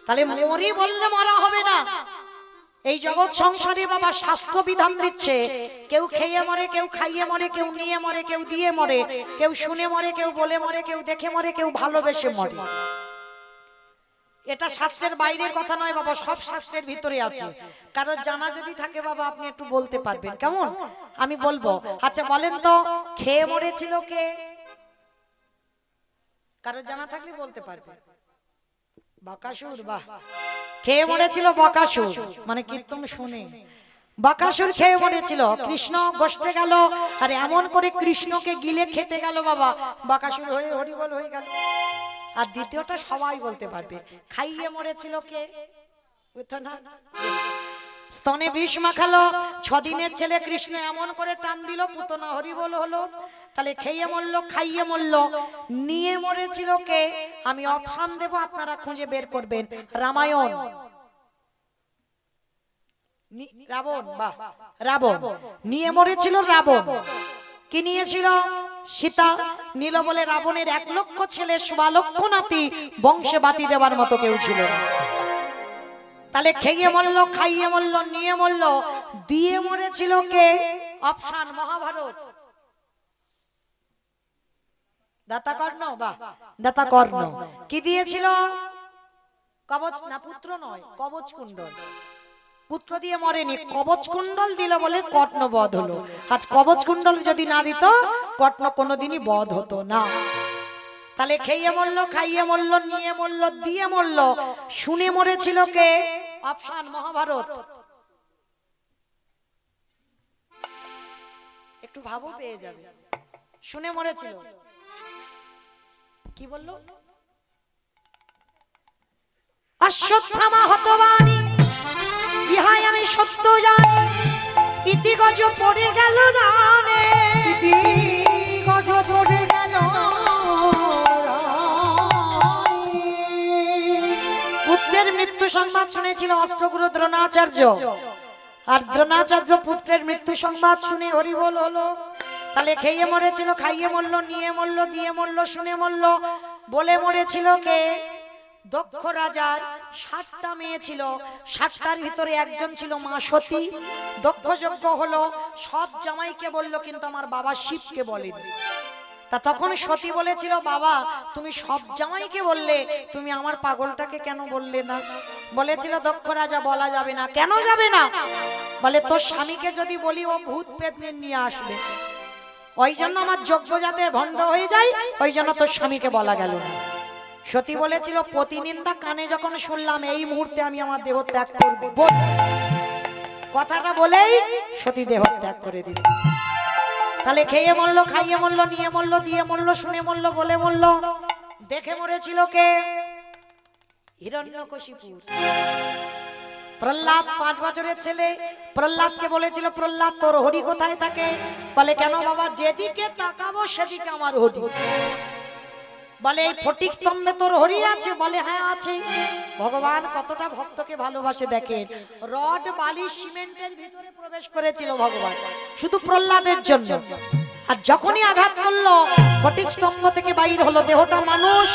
তাহলে মরি বললে মরা হবে না। এই জগৎ সংসারে বাবা শাস্ত্র বিধান দিচ্ছে, কেউ খেয়ে মরে, কেউ খাইয়ে মরে, কেউ নিয়ে মরে, কেউ দিয়ে মরে, কেউ শুনে মরে, কেউ বলে মরে, কেউ দেখে মরে, কেউ ভালোবেসে মরে। এটা শাস্ত্রের বাইরের কথা নয় বাবা, সব শাস্ত্রের ভিতরে আছে। কারণ জানা যদি থাকে বাবা আপনি একটু বলতে পারবেন, কেমন? আমি বলবো। আচ্ছা বলেন তো, খেয়ে মরেছিল কে? কারো জানা থাকলে বলতে পারবে। বকাসুর। বাহ, খেয়ে মরেছিল বকাসুর, মানে কীর্তন শুনে বকাসুর খেয়ে মরেছিল। কৃষ্ণ গোষ্ঠে গেল আর এমন করে কৃষ্ণকে গিলে খেতে গেল বাবা, বকাসুর হয়ে হরিবল হয়ে গেল। আর দ্বিতীয়টা সবাই বলতে পারবে, খাইয়ে মরেছিল কে? স্তনে বিষ মাখালো, 6 দিনের ছেলে কৃষ্ণ এমন করে টান দিল, পুতনা হরিবল হলো। তাহলে খেয়ে মরলো, খাইয়ে মরলো, নিয়ে মরেছিল কে? আমি অপশন দেব, আপনারা খুঁজে বের করবেন। রামায়ণ। রাবণ। বাহ, রাবণ নিয়ে মরেছিল। রাবণ কি নিয়েছিল? সীতা। নীল বলে রাবণের 1 লক্ষ ছেলে, 1.25 লক্ষ নাতি, বংশে বাতি দেওয়ার মতো কেউ ছিল না। তাহলে খেয়ে মরলো, খাইয়ে মরলো, নিয়ে মরলো, দিয়ে মরেছিল কে? অপশন মহাভারত। দাতাকর্ণ। বাহ, দাতাকর্ণ কি দিয়েছিল? কবচ না, পুত্র নয়, কবচ কুণ্ডল। পুত্র দিয়ে মরেনি, কবচ কুণ্ডল দিল বলে কর্ণ বধ হলো। আজ কবচ কুণ্ডল যদি না দিত, কর্ণ কোনোদিনই বধ হতো না। তাহলে খেয়ে মরলো, খাইয়ে মরলো, নিয়ে মরলো, দিয়ে মরলো, শুনে মরেছিল কে? অপশন মহাভারত। একটু ভাবো, পেয়ে যাবে। শুনে মরেছিল। কি বললো? অশ্বত্থামা হতবানি, ইহাই আমি সত্য জানি, ইতি গজ পড়ে গেল রানে। ইতি গজ পড়ে গেল পুত্রের মৃত্যু সংবাদ শুনেছিল অষ্টগুরু দ্রোণাচার্য, আর দ্রোণাচার্য পুত্রের মৃত্যু সংবাদ শুনে হরিবল হলো। তাহলে খেয়ে মরেছিল, খাইয়ে মরলো, নিয়ে মরলো, দিয়ে মরলো, শুনে মরলো, বলে মরেছিল কে? দক্ষ রাজার 60টা মেয়ে ছিল, 60টার ভিতরে একজন ছিল মা সতী। দক্ষ যজ্ঞ হলো, সব জামাইকে বললো, কিন্তু আমার বাবা শিবকে বলেনি। তা তখন সতী বলেছিল, বাবা তুমি সব জামাইকে বললে, তুমি আমার পাগলটাকে কেন বললে না? বলেছিল দক্ষ রাজা, বলা যাবে না। কেন যাবে না? বলে তোর স্বামীকে যদি বলি ও ভূত প্রেত নিয়ে আসবে, ওই জন্য আমার যজ্ঞ যাতে ভণ্ড হয়ে যায়, ওই জন্য তোর স্বামীকে বলা গেল না। সতী বলেছিল, প্রতিনিন্দা কানে যখন শুনলাম, এই মুহূর্তে আমি আমার দেহ ত্যাগ করব। কথাটা বলেই সতী দেহ ত্যাগ করে দিল। তাহলে খেয়ে মরলো, খাইয়ে মরলো, নিয়ে মরলো, দিয়ে মরলো, শুনে মরলো, বলে মরলো, দেখে মরেছিল কে? হিরণ্যকশিপু। প্রহ্লাদ 5 বছরের ছেলে, প্রহ্লাদকে বলেছিল, প্রহ্লাদ তোর হরি কোথায় থাকে? বলে কেন বাবা, যেদিকে তাকাবো সেদিকে আমার হরি। বলে এই ফটিক স্তম্ভে তোর হরি আছে? বলে হ্যাঁ আছে। ভগবান কতটা ভক্তকে ভালোবাসে দেখেন, রড বালি সিমেন্টের ভিতরে প্রবেশ করেছিল ভগবান শুধু প্রহ্লাদের জন্য। আর যখনই আঘাত করলো, ফটিক স্তম্ভ থেকে বাইর হলো, দেহটা মানুষ,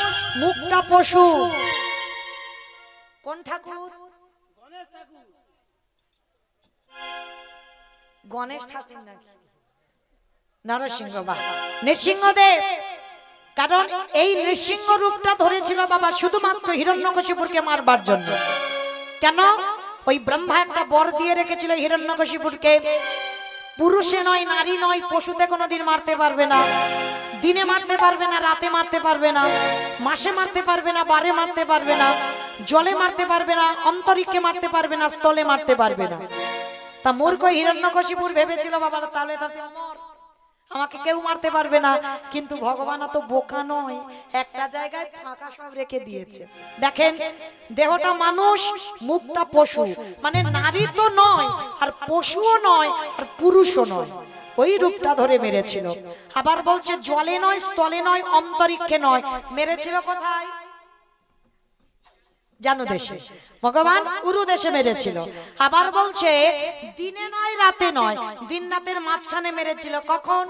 মুখটা পশু। কোন ঠাকুর? গণেশ ঠাকুর নাকি নরসিংহ? বাবা নৃসিংহদেব। কারণ এই নৃসিংহ রূপটা ধরেছিল বাবা শুধুমাত্র হিরণ্যকশিপুরকে মারবার জন্য। কেন? ওই ব্রহ্মা একটা বর দিয়ে রেখেছিল হিরণ্যকশিপুরকে, পুরুষে নয়, নারী নয়, পশুতে কোনোদিন মারতে পারবে না। দিনে মারতে পারবে না, রাতে মারতে পারবে না, মাসে মারতে পারবে না, বারে মারতে পারবে না, জলে মারতে পারবে না, অন্তরিক্ষে মারতে পারবে না, স্থলে মারতে পারবে না। তা মূর্খ হিরণ্যকশিপুর ভেবেছিল বাবা তাহলে তাতে আমাকে কেউ মারতে পারবে না। কিন্তু ভগবান তো বোকা নয়, একটা জায়গায় ফাঁকা সব রেখে দিয়েছে। দেখেন দেহটা মানুষ, মুখটা পশু, মানে নারী তো নয়, আর পশুও নয়, আর পুরুষও নয়, ওই রূপটা ধরে মেরেছিল। আবার বলছে জলে নয়, স্থলে নয়, অন্তরিক্ষে নয়, মেরেছিল কোথায়? জানো দেশে, ভগবান উরু দেশে মেরেছিল। আবার বলছে দিনে নয়, রাতে নয়, দিন রাতের মাঝখানে মেরেছিল। কখন?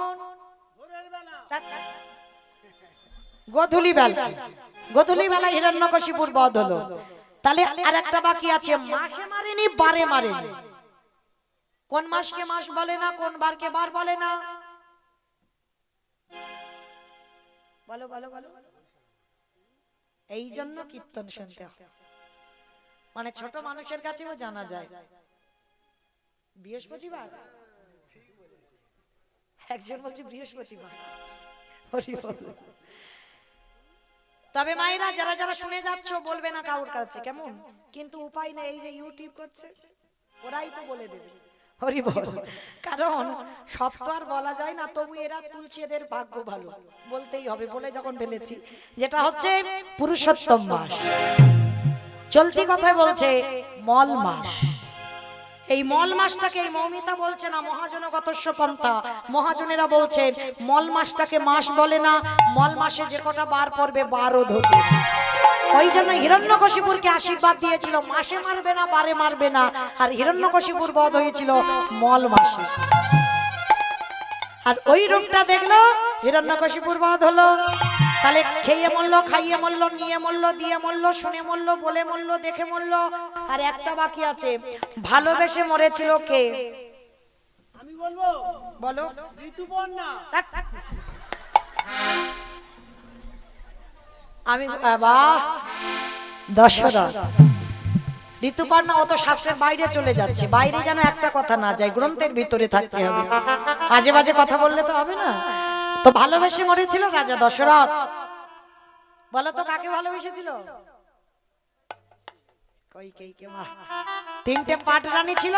গধূলি বেলা। গধূলি বেলা হিরণ্যকশিপুর বধ হলো। তাহলে আর একটা বাকি আছে, মাসে মারেনি বারে মারেনি। কোন মাসকে মাস বলে না, কোন বারকে বার বলে না? বলো বলো বলো। এই জন্য কীর্তন শুনতে হয়, মানে ছোট মানুষের কাছেও জানা যায়। বৃহস্পতিবার, একজন বলছে বৃহস্পতিবার। হরি বল। তবে মায়েরা যারা যারা শুনে যাচ্ছ বলবে না কাউর কাছে, কেমন? কিন্তু উপায় নেই, এই যে ইউটিউব করছে ওরাই তো বলে দেবে। হরি বল। কারণ সব তো আর বলা যায় না, তবু এরা তুলছে, এদের ভাগ্য ভালো, বলতেই হবে। বলে যখন ফেলেছি, যেটা হচ্ছে পুরুষোত্তম মাস। চলতি কথায় বলছে মল মাস। এই মল মাসটাকে, এই মৌমিতা বলছে না মহাজনগতস্য পন্থা, মহাজনেরা বলছেন মল মাসটাকে মাস বলে না, মল মাসে যে কটা বার পড়বে 12 ধরবে। ওই জন্য হিরণ্যকশিপুরকে আশীর্বাদ দিয়েছিল মাসে মারবে না, বারে মারবে না, আর হিরণ্যকশিপুর বধ হয়েছিল মল মাসে। আর ওই রূপটা দেখলো, হিরণ্যকশিপুর বধ হলো। তাহলে খেয়ে মরলো, খাইয়ে মরলো, নিয়ে মরলো, দিয়ে মরলো, শুনে মরলো, বলে মরলো, দেখে মরলো। আর একটা বাকি আছে, ভালোবেসে মরেছিল কে? আমি বলবো, বলো। ঋতুপর্ণা। আমি বাহ, দশরথ। ঋতুপর্ণা অত শাস্ত্রের বাইরে চলে যাচ্ছে, বাইরে যেন একটা কথা না যায়, গ্রন্থের ভিতরে থাকতে হবে। আজে বাজে কথা বললে তো হবে না। তো ভালোবেসে মরেছিল রাজা দশরথ। বলো তো কাকে ভালোবেসেছিল? কইকেয়ীকে। মা, 3টে পাট রানী ছিল,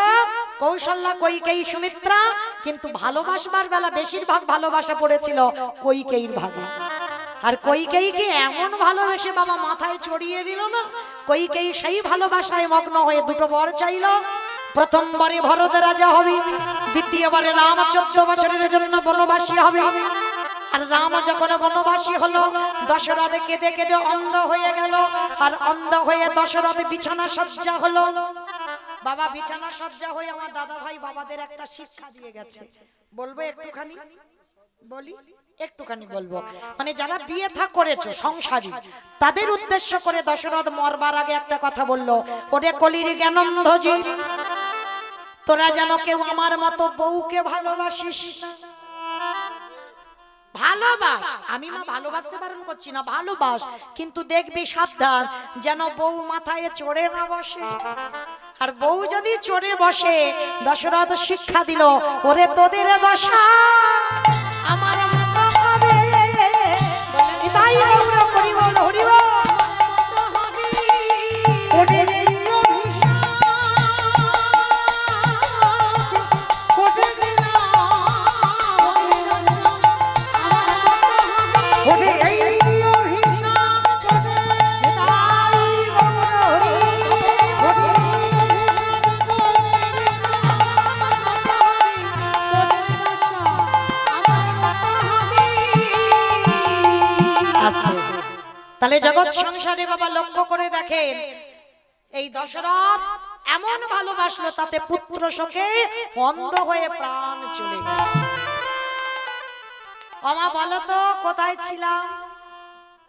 কৌশল্যা, কৈকেয়ী, সুমিত্রা। কিন্তু ভালোবাসবার বেলা বেশিরভাগ ভালোবাসা পড়েছিল কৈকেয়ীর ভাগে। আর কৈকেয়ীকে এমন ভালোবেসে বাবা মাথায় চড়িয়ে দিল না, কৈকেয়ী সেই ভালোবাসায় মগ্ন হয়ে 2টো বর চাইল। প্রথমবারে ভরত রাজা হবে, দ্বিতীয়বারে রাম 14 বছরের জন্য বনবাসী হবে। আর রাম যখন বনবাসী হলো, দশরথ কেঁদে কেঁদে অন্ধ হয়ে গেল। আর অন্ধ হয়ে দশরথ বিছানা সজ্জা হলো। বাবা বিছানা সজ্জা হয়ে আমার দাদা ভাই বাবাদের একটা শিক্ষা দিয়ে গেছে, বলবো একটুখানি? বলি একটুখানি বলবো। মানে যারা বিয়ে থা করেছো সংসারী, তাদের উদ্দেশ্য করে দশরথ মরবার আগে একটা কথা বললো, ওরে কলির জ্ঞানন্ধজি, তোরা যেন কেউ আমার মতো বউকে ভালোবাসিস না। ভালোবাস, আমি মা ভালোবাসতে বারণ করছি না, ভালোবাস, কিন্তু দেখবি সাবধান যেন বউ মাথায় চড়ে না বসে। আর বউ যদি চড়ে বসে, দশরথ শিক্ষা দিল, ওরে তোদের দশা আমার মতো হবে। তাই গৌর করি বল, হরি বল। তাহলে জগৎ সংসারে বাবা লক্ষ্য করে দেখেন, এই দশরথ এমন ভালোবাসলো, তাতে পুত্র শোকে অন্ধ হয়ে প্রাণ চলে গেল। আমা বলো তো কোথায় ছিলাম?